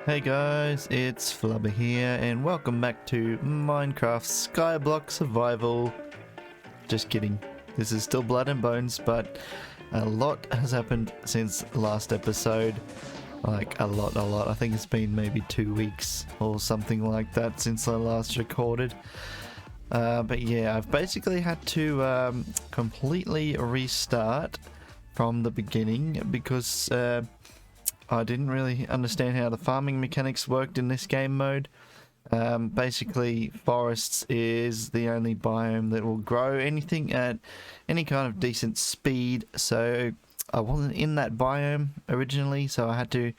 Hey guys, it's Flubber here and welcome back to Minecraft Skyblock Survival. Just kidding, this is still Blood and Bones, but a lot has happened since last episode. Like a lot. I think it's been maybe 2 weeks or something like that since I last recorded. But yeah, I've basically had to completely restart from the beginning because I didn't really understand how the farming mechanics worked in this game mode. Basically, forests is the only biome that will grow anything at any kind of decent speed. So I wasn't in that biome originally, so I had to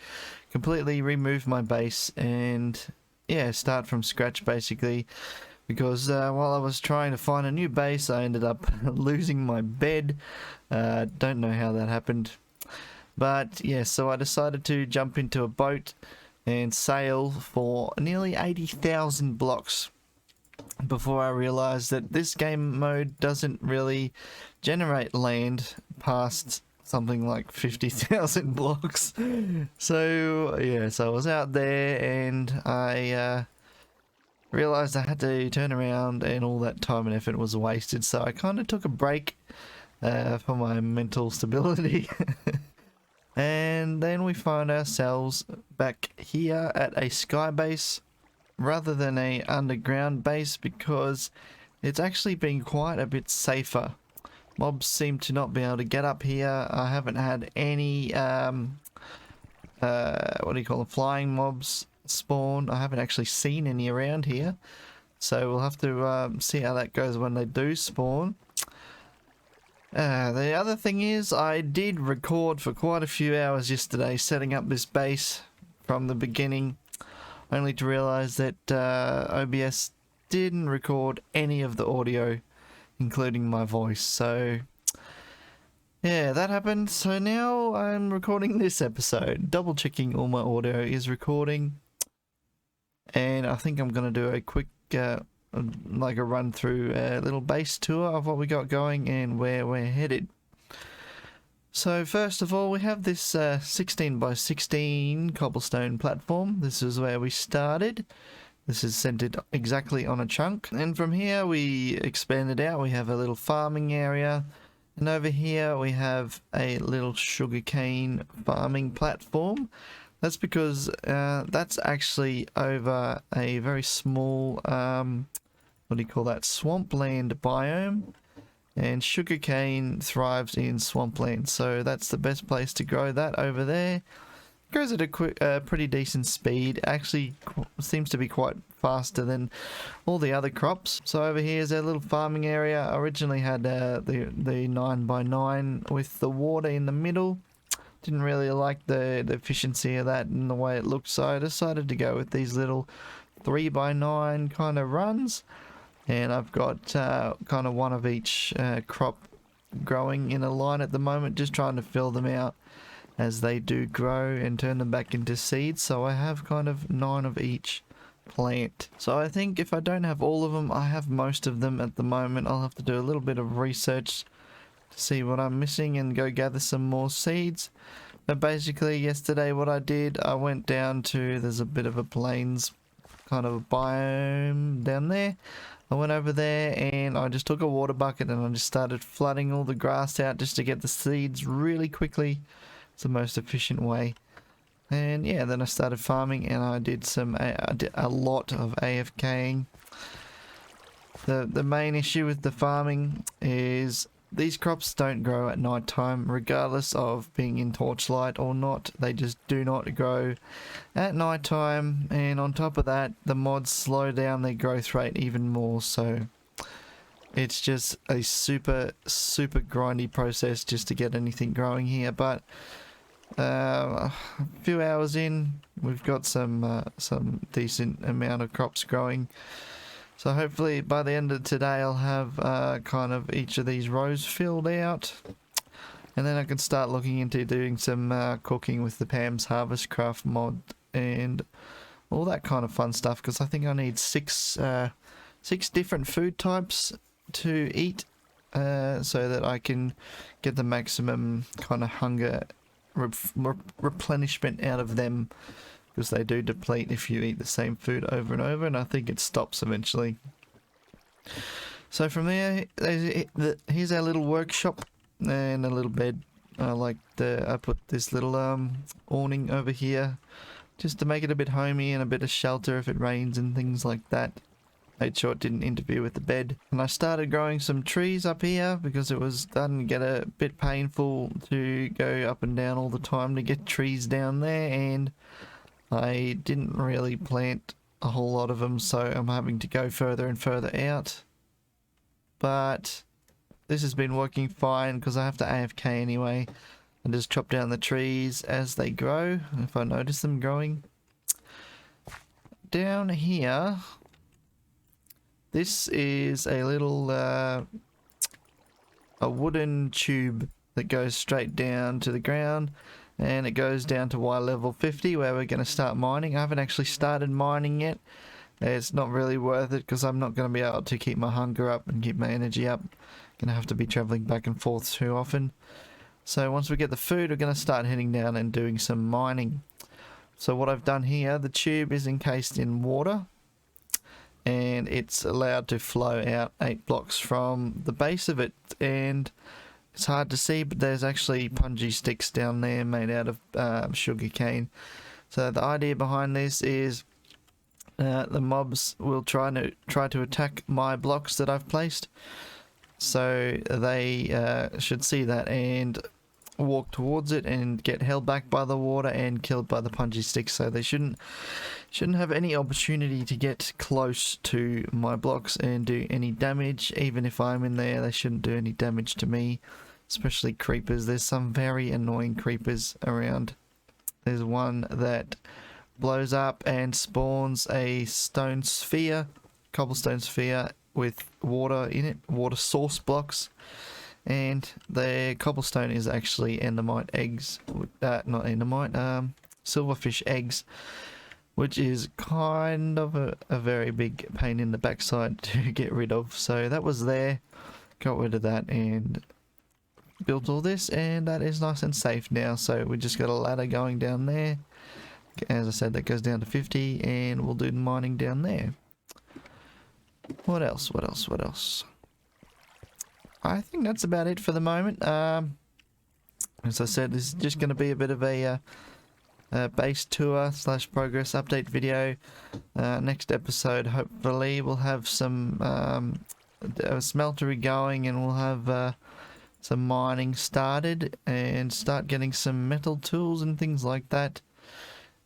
completely remove my base and yeah, start from scratch basically. Because while I was trying to find a new base, I ended up losing my bed. Don't know how that happened. But yeah, so I decided to jump into a boat and sail for nearly 80,000 blocks before I realized that this game mode doesn't really generate land past something like 50,000 blocks. So yeah, so I was out there and I realized I had to turn around and all that time and effort was wasted. So I kind of took a break for my mental stability. And then we find ourselves back here at a sky base rather than a underground base because it's actually been quite a bit safer. Mobs seem to not be able to get up here. I haven't had any what do you call them, flying mobs spawn. I haven't actually seen any around here, so we'll have to see how that goes when they do spawn. The other thing is, I did record for quite a few hours yesterday setting up this base from the beginning, only to realize that OBS didn't record any of the audio, including my voice. So yeah, that happened. So now I'm recording this episode, double checking all my audio is recording, and I think I'm gonna do a quick like a run through a little base tour of what we got going and where we're headed. So first of all, we have this 16 by 16 cobblestone platform. This is where we started. This is centered exactly on a chunk, and from here we expanded out. We have a little farming area, and over here we have a little sugarcane farming platform. That's because that's actually over a very small what do you call that, swampland biome, and sugarcane thrives in swampland, so that's the best place to grow that over there. It grows at a pretty decent speed, actually seems to be quite faster than all the other crops. So over here is our little farming area. I originally had the 9x9 with the water in the middle. Didn't really like the efficiency of that and the way it looked, so I decided to go with these little 3x9 kind of runs. And I've got kind of one of each crop growing in a line at the moment, just trying to fill them out as they do grow and turn them back into seeds. So I have kind of 9 of each plant. So I think if I don't have all of them, I have most of them at the moment. I'll have to do a little bit of research to see what I'm missing and go gather some more seeds. But basically yesterday what I did, I went down to, there's a bit of a plains kind of biome down there. I went over there and I just took a water bucket and I just started flooding all the grass out just to get the seeds really quickly. It's the most efficient way. And yeah, then I started farming and I did a lot of AFKing. The main issue with the farming is these crops don't grow at night time, regardless of being in torchlight or not. They just do not grow at night time, and on top of that, the mods slow down their growth rate even more. So it's just a super grindy process just to get anything growing here. But a few hours in, we've got some decent amount of crops growing. So hopefully by the end of today I'll have kind of each of these rows filled out. And then I can start looking into doing some cooking with the Pam's Harvest Craft mod and all that kind of fun stuff. Because I think I need six different food types to eat so that I can get the maximum kind of hunger replenishment out of them because they do deplete if you eat the same food over and over, and I think it stops eventually. So from there, here's our little workshop and a little bed. I put this little awning over here just to make it a bit homey and a bit of shelter if it rains and things like that. Made sure it didn't interfere with the bed. And I started growing some trees up here because it was starting to get a bit painful to go up and down all the time to get trees down there, and I didn't really plant a whole lot of them, so I'm having to go further and further out. But this has been working fine because I have to AFK anyway and just chop down the trees as they grow, if I notice them growing. Down here, this is a little a wooden tube that goes straight down to the ground, and it goes down to Y level 50 where we're going to start mining. I haven't actually started mining yet. It's not really worth it because I'm not going to be able to keep my hunger up and keep my energy up. Going to have to be traveling back and forth too often. So once we get the food, we're going to start heading down and doing some mining. So what I've done here, the tube is encased in water, and it's allowed to flow out 8 blocks from the base of it, and it's hard to see, but there's actually punji sticks down there made out of sugar cane. So the idea behind this is the mobs will try to attack my blocks that I've placed, so they should see that and walk towards it and get held back by the water and killed by the punji sticks. So they shouldn't have any opportunity to get close to my blocks and do any damage. Even if I'm in there, they shouldn't do any damage to me, especially creepers. There's some very annoying creepers around. There's one that blows up and spawns a stone sphere, cobblestone sphere with water in it, water source blocks, and the cobblestone is actually endermite eggs, not endermite, silverfish eggs, which is kind of a very big pain in the backside to get rid of. So that was there, got rid of that and built all this, and that is nice and safe now. So we just got a ladder going down there. As I said, that goes down to 50, and we'll do the mining down there. What else? I think that's about it for the moment. As I said, this is just going to be a bit of a base tour / progress update video. Next episode, hopefully, we'll have some smeltery going, and we'll have some mining started and start getting some metal tools and things like that.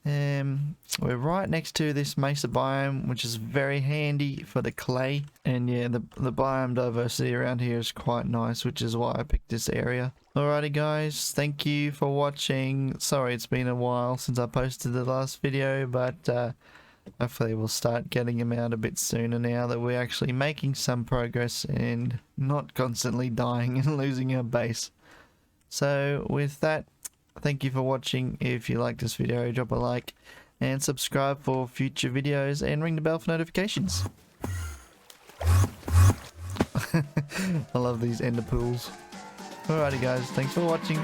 We're right next to this mesa biome, which is very handy for the clay, and yeah, the biome diversity around here is quite nice, which is why I picked this area. Alrighty guys, thank you for watching. Sorry it's been a while since I posted the last video, but hopefully we'll start getting them out a bit sooner now that we're actually making some progress and not constantly dying and losing our base. So with that, thank you for watching. If you like this video, drop a like and subscribe for future videos and ring the bell for notifications. I love these ender pools. Alrighty guys, thanks for watching.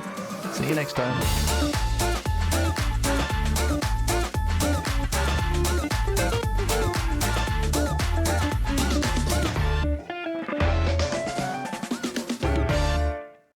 See you next time.